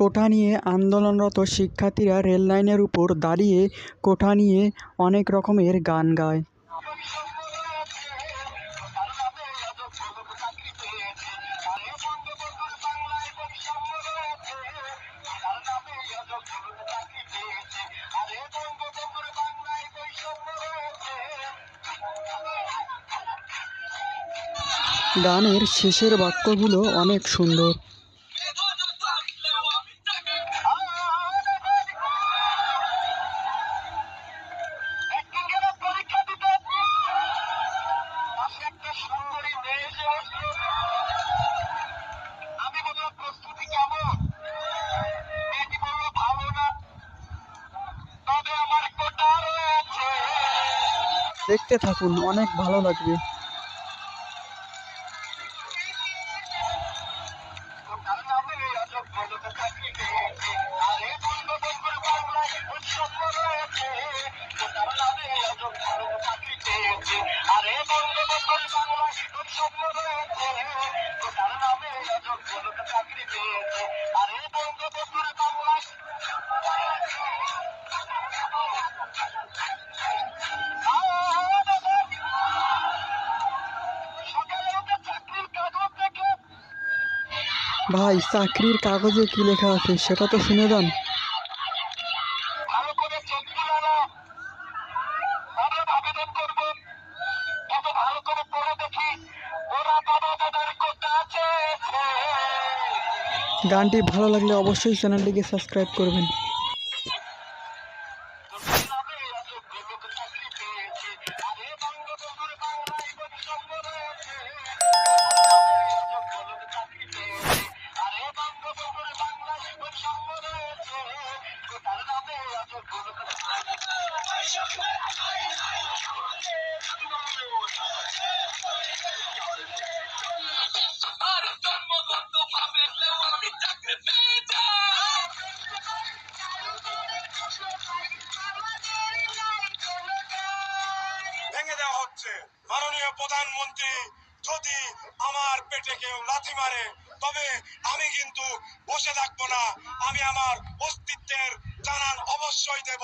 কোটা নিয়ে আন্দোলনরত শিক্ষার্থীরা রেল লাইনের উপর দাঁড়িয়ে কোটা নিয়ে অনেক রকমের গান গায়। গানের শেষের বাক্যগুলো অনেক সুন্দর। দেখতে থাকুন, অনেক ভালো লাগবে। ভাই, চাকরির কাগজে কি লেখা আছে সেটা তো শুনে যান। গানটি ভালো লাগলে অবশ্যই চ্যানেলটিকে সাবস্ক্রাইব করবেন। ভেঙে দেওয়া হচ্ছে। মাননীয় প্রধানমন্ত্রী, যদি আমার পেটে কেউ লাথি মারে তবে আমি কিন্তু বসে থাকবো না, আমি আমার অস্তিত্বের জানান অবশ্যই দেব।